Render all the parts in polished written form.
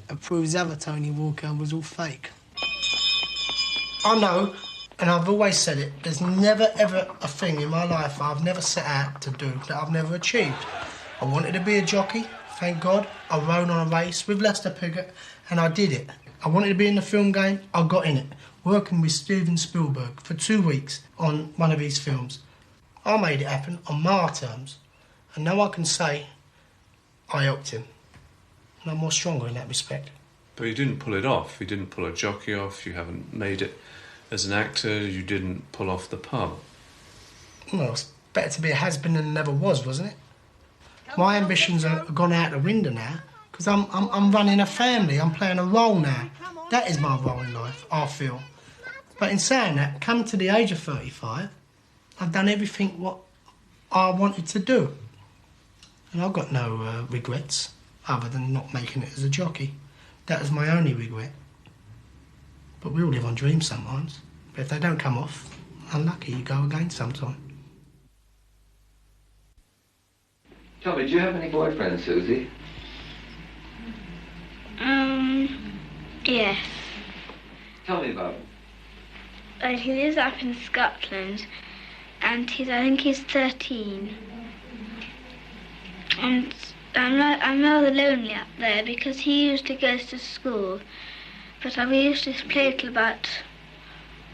it proves the other Tony Walker was all fake. I know, and I've always said it, there's never ever a thing in my life I've never set out to do that I've never achieved. I wanted to be a jockey, thank God. I rode on a race with Lester Piggott, and I did it. I wanted to be in the film game, I got in it, working with Steven Spielberg for 2 weeks on one of his films. I made it happen on my terms, and now I can say I helped him. And I'm more stronger in that respect. But you didn't pull it off. You didn't pull a jockey off. You haven't made it as an actor. You didn't pull off the pub. Well, it's better to be a has-been than never was, wasn't it? My ambitions are gone out the window now because I'm running a family. I'm playing a role now. That is my role in life, I feel. But in saying that, coming to the age of 35, I've done everything what I wanted to do. And I've got no regrets other than not making it as a jockey. That was my only regret. But we all live on dreams sometimes. But if they don't come off, unlucky, you go again sometime. Tell me, do you have any boyfriends, Susie? Yes. Tell me about him. He lives up in Scotland, and I think he's 13. And I'm rather lonely up there because he usually goes to school, but we usually play till about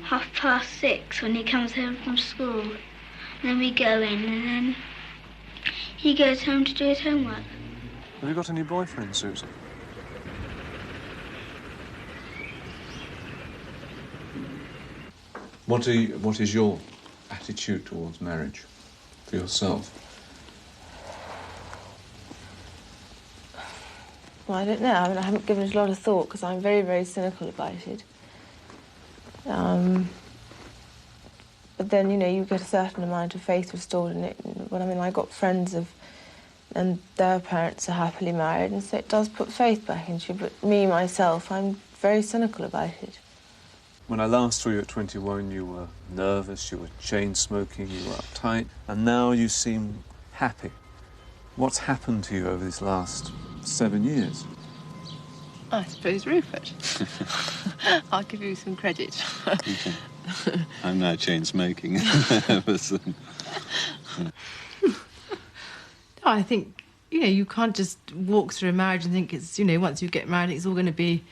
6:30 when he comes home from school. And then we go in, and then he goes home to do his homework. Have you got any boyfriends, Susie? What is your attitude towards marriage for yourself? Well, I don't know. I mean, I haven't given it a lot of thought because I'm very, very cynical about it. But then, you know, you get a certain amount of faith restored in it. Well, I mean, I got friends and their parents are happily married, and so it does put faith back into you. But me, myself, I'm very cynical about it. When I last saw you at 21, you were nervous, you were chain-smoking, you were uptight, and now you seem happy. What's happened to you over these last 7 years? I suppose Rupert. I'll give you some credit. I'm now chain-smoking. I think, you know, you can't just walk through a marriage and think it's, you know, once you get married, it's all going to be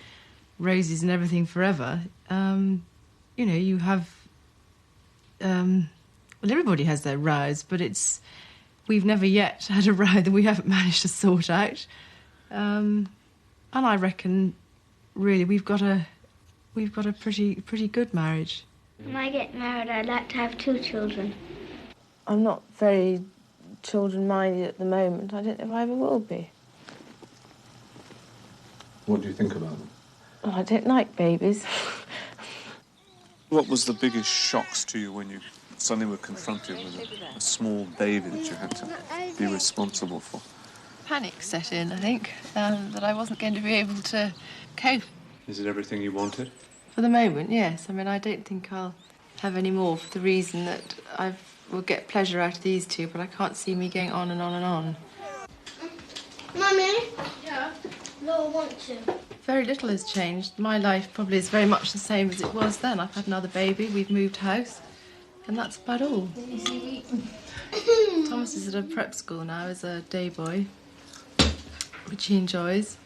roses and everything forever. You know, you have... well, everybody has their rows, but we've never yet had a row that we haven't managed to sort out. And I reckon, really, we've got a pretty good marriage. When I get married, I'd like to have 2 children. I'm not very children-minded at the moment. I don't know if I ever will be. What do you think about them? Oh, I don't like babies. What was the biggest shocks to you when you suddenly were confronted with a small baby that you had to be responsible for? Panic set in, I think, that I wasn't going to be able to cope. Is it everything you wanted? For the moment, yes. I mean, I don't think I'll have any more for the reason that I will get pleasure out of these 2, but I can't see me going on and on and on. Mummy? Yeah? No, I want to. Very little has changed. My life probably is very much the same as it was then. I've had another baby, we've moved house, and that's about all. Thomas is at a prep school now as a day boy, which he enjoys.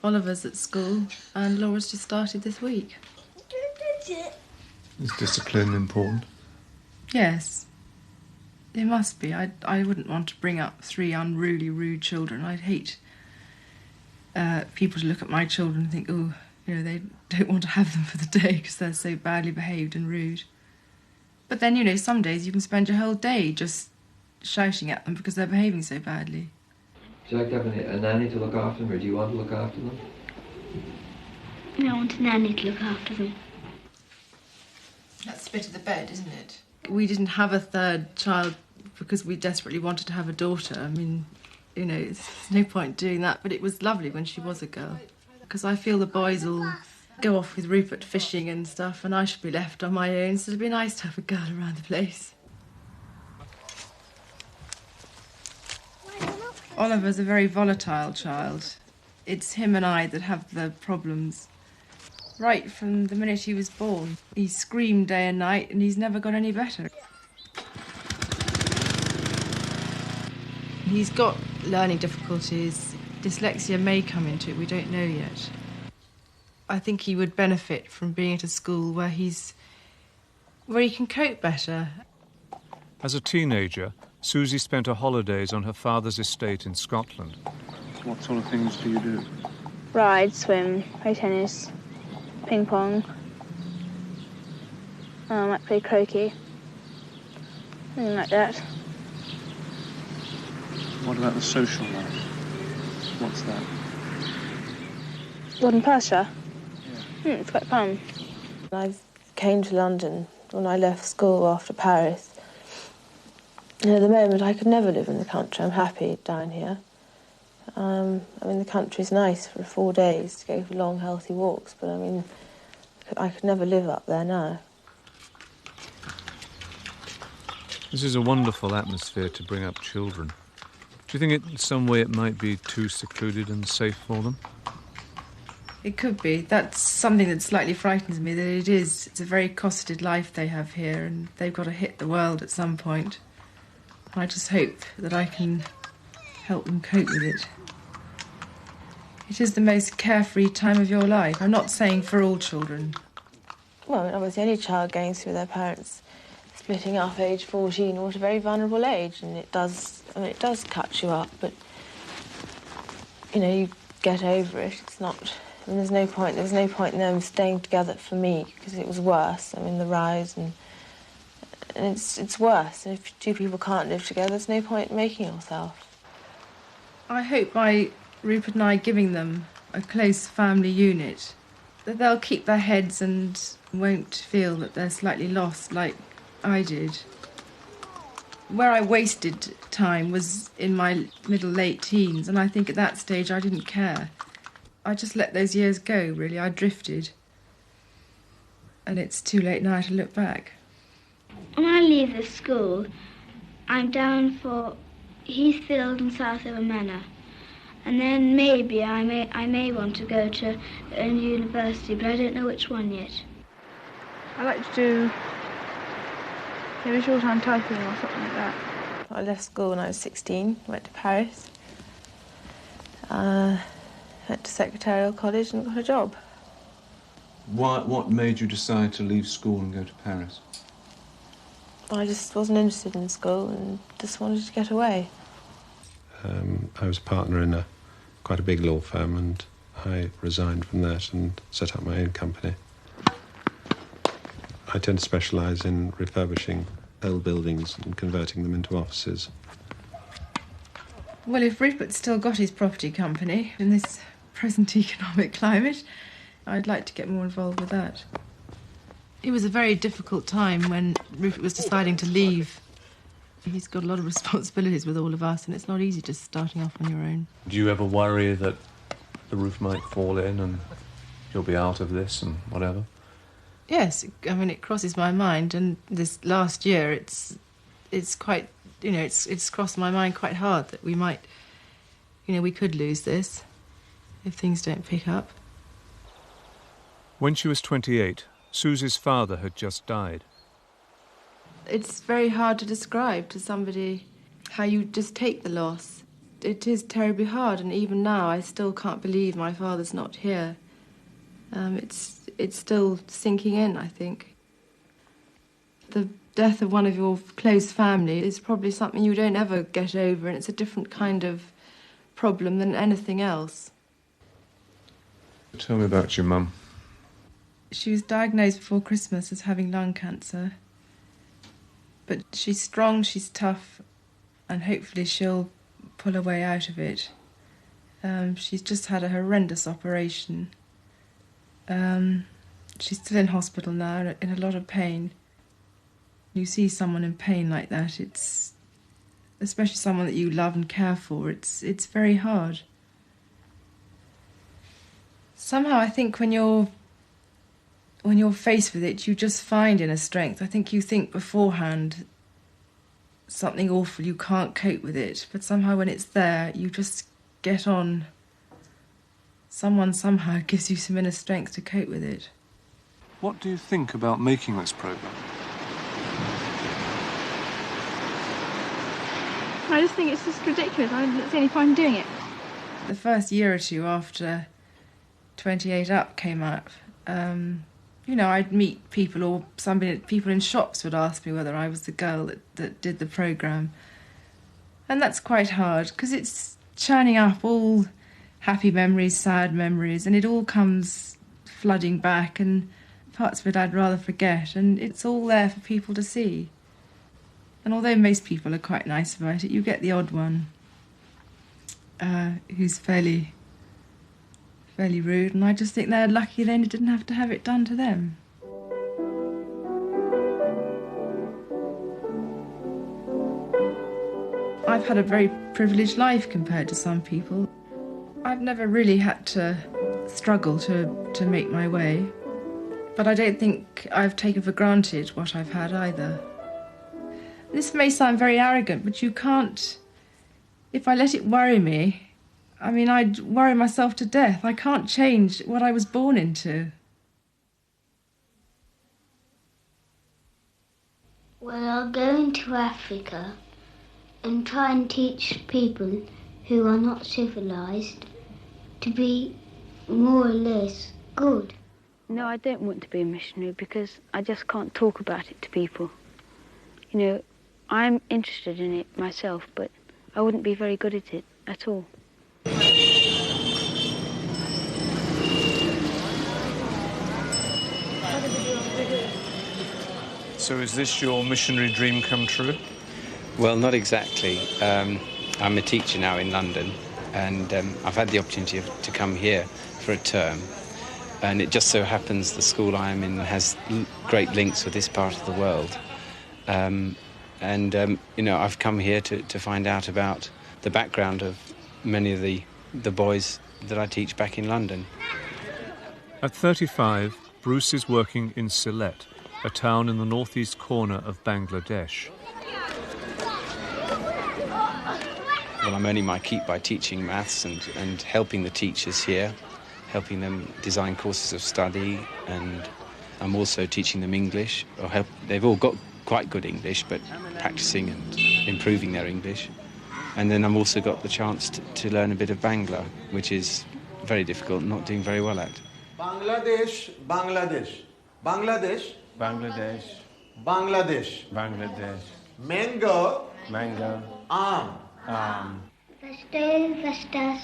Oliver's at school, and Laura's just started this week. Is discipline important? Yes. It must be. I wouldn't want to bring up 3 unruly, rude children. I'd hate people to look at my children and think, oh, you know, they don't want to have them for the day because they're so badly behaved and rude. But then, you know, some days you can spend your whole day just shouting at them because they're behaving so badly. Do you like to have a nanny to look after them, or do you want to look after them? I want a nanny to look after them. That's the bit of the bed, isn't it? We didn't have a 3rd child because we desperately wanted to have a daughter. I mean, you know, there's no point doing that, but it was lovely when she was a girl. Because I feel the boys will go off with Rupert fishing and stuff, and I should be left on my own, so it'd be nice to have a girl around the place. Oliver's a very volatile child. it's him and I that have the problems. Right from the minute he was born, he screamed day and night, and he's never got any better. He's got learning difficulties. Dyslexia may come into it, we don't know yet. I think he would benefit from being at a school where he can cope better. As a teenager, Susie spent her holidays on her father's estate in Scotland. What sort of things do you do? Ride, swim, play tennis, ping pong. I might play croquet. Something like that. What about the social life? What's that? Garden pasture? Yeah. It's quite fun. I came to London when I left school after Paris. And at the moment, I could never live in the country. I'm happy down here. I mean, the country's nice for 4 days to go for long, healthy walks, but I mean, I could never live up there now. This is a wonderful atmosphere to bring up children. Do you think in some way it might be too secluded and safe for them? It could be. That's something that slightly frightens me, that it's a very costed life they have here, and they've got to hit the world at some point. I just hope that I can help them cope with it. It is the most carefree time of your life. I'm not saying for all children. Well, I mean, obviously any child going through their parents splitting up age 14 or at a very vulnerable age, and it does cut you up, but, you know, you get over it. It's not, I mean, there was no point in them staying together for me, because it was worse. I mean, the rows and it's worse. And if two people can't live together, there's no point in making yourself. I hope by Rupert and I giving them a close family unit, that they'll keep their heads and won't feel that they're slightly lost like I did. Where I wasted time was in my late teens, and I think at that stage I didn't care. I just let those years go, really. I drifted. And it's too late now to look back. When I leave this school, I'm down for Heathfield and Southaven Manor. And then maybe I may want to go to a university, but I don't know which one yet. I like to do maybe short-hand typing or something like that. I left school when I was 16, went to Paris, went to secretarial college and got a job. What made you decide to leave school and go to Paris? I just wasn't interested in school and just wanted to get away. I was a partner in quite a big law firm, and I resigned from that and set up my own company. I tend to specialise in refurbishing old buildings and converting them into offices. Well, if Rupert's still got his property company in this present economic climate, I'd like to get more involved with that. It was a very difficult time when Rupert was deciding to leave. He's got a lot of responsibilities with all of us, and it's not easy just starting off on your own. Do you ever worry that the roof might fall in and you'll be out of this and whatever? Yes, I mean, it crosses my mind, and this last year it's quite, you know, it's crossed my mind quite hard that we might, you know, we could lose this if things don't pick up. When she was 28, Susie's father had just died. It's very hard to describe to somebody how you just take the loss. It is terribly hard, and even now I still can't believe my father's not here. It's still sinking in, I think. The death of one of your close family is probably something you don't ever get over, and it's a different kind of problem than anything else. Tell me about your mum. She was diagnosed before Christmas as having lung cancer. But she's strong, she's tough, and hopefully she'll pull her way out of it. She's just had a horrendous operation. She's still in hospital now, in a lot of pain. You see someone in pain like that, it's, especially someone that you love and care for, it's very hard. Somehow I think when you're faced with it, you just find inner strength. I think you think beforehand something awful, you can't cope with it, but somehow when it's there, you just get on someone somehow gives you some inner strength to cope with it. What do you think about making this programme? I just think it's just ridiculous. I don't see any point in doing it. The first year or two after 28 Up came out, you know, I'd meet people, or people in shops would ask me whether I was the girl that did the programme. And that's quite hard, because it's churning up all happy memories, sad memories, and it all comes flooding back, and parts of it I'd rather forget, and it's all there for people to see. And although most people are quite nice about it, you get the odd one who's fairly rude, and I just think they're lucky they didn't have to have it done to them. I've had a very privileged life compared to some people. I've never really had to struggle to make my way, but I don't think I've taken for granted what I've had either. This may sound very arrogant, but you can't... If I let it worry me, I mean, I'd worry myself to death. I can't change what I was born into. Well, I'll go into Africa and try and teach people who are not civilised to be more or less good. No, I don't want to be a missionary because I just can't talk about it to people. You know, I'm interested in it myself, but I wouldn't be very good at it at all. So is this your missionary dream come true? Well, not exactly. I'm a teacher now in London, and I've had the opportunity to come here for a term. And it just so happens the school I'm in has great links with this part of the world. You know, I've come here to find out about the background of many of the boys that I teach back in London. At 35, Bruce is working in Sylhet, a town in the northeast corner of Bangladesh. Well, I'm earning my keep by teaching maths and helping the teachers here, helping them design courses of study, and I'm also teaching them English. They've all got quite good English, but practising and improving their English. And then I've also got the chance to learn a bit of Bangla, which is very difficult and not doing very well at. Bangladesh, Bangladesh, Bangladesh, Bangladesh, Bangladesh, Bangladesh, mango, mango, Vesto, vestas,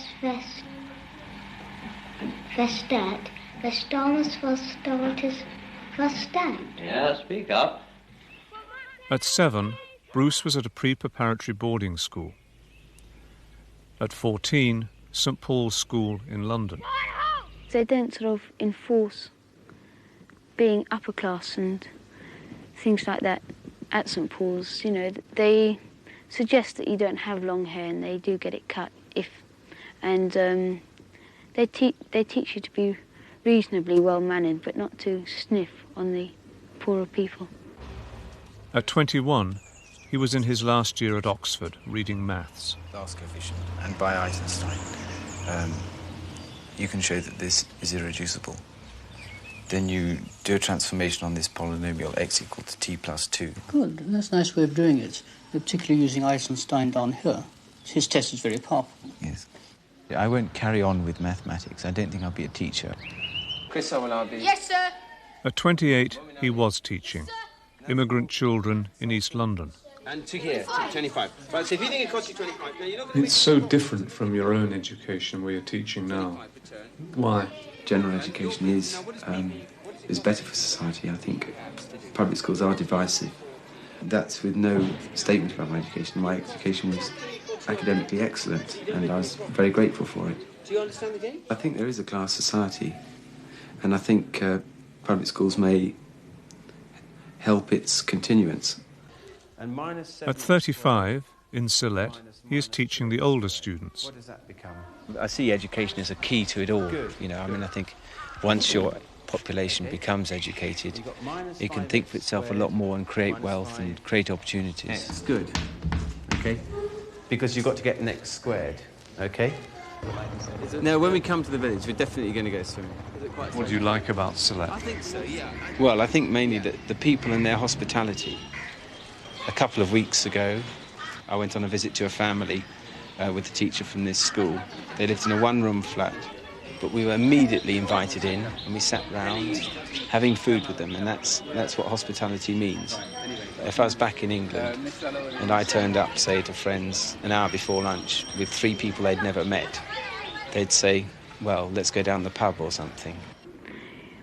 vestat, vestamus, vestomatus, vestant. Yeah, speak up. At 7, Bruce was at a pre-preparatory boarding school. At 14, St Paul's School in London. They don't sort of enforce being upper class and things like that at St Paul's. You know, they suggest that you don't have long hair, and they do get it cut they teach you to be reasonably well-mannered, but not to sniff on the poorer people. At 21, he was in his last year at Oxford, reading maths. Last coefficient, and by Eisenstein, you can show that this is irreducible. Then you do a transformation on this polynomial x equal to t plus 2. Good, that's a nice way of doing it, particularly using Eisenstein down here. His test is very powerful. Yes. I won't carry on with mathematics. I don't think I'll be a teacher. Chris, will I be? Yes, sir. At 28, he was teaching immigrant children in East London. And to here, to 25. Right, so if you think it costs you 25... Now you're not It's so different from your own education where you're teaching now. Why? General education is better for society, I think. Public schools are divisive. That's with no statement about my education. My education was academically excellent, and I was very grateful for it. Do you understand the game? I think there is a class society, and I think public schools may help its continuance. And At 35, in Sylhet, he is teaching the older students. What does that become? I see education as a key to it all. Good. You know, I mean, I think once your population becomes educated, it can think for itself a lot more and create wealth and create opportunities. X, good. Okay? Because you've got to get next squared, okay? No, when we come to the village, we're definitely going to go swimming. What do you like about Sylhet? I think so, yeah. Well, I think mainly the people and their hospitality. A couple of weeks ago, I went on a visit to a family with a teacher from this school. They lived in a one-room flat, but we were immediately invited in, and we sat round having food with them, and that's what hospitality means. If I was back in England and I turned up, say, to friends an hour before lunch with 3 people they'd never met, they'd say, well, let's go down the pub or something.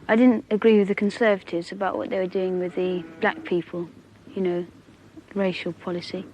I didn't agree with the Conservatives about what they were doing with the black people, you know, racial policy.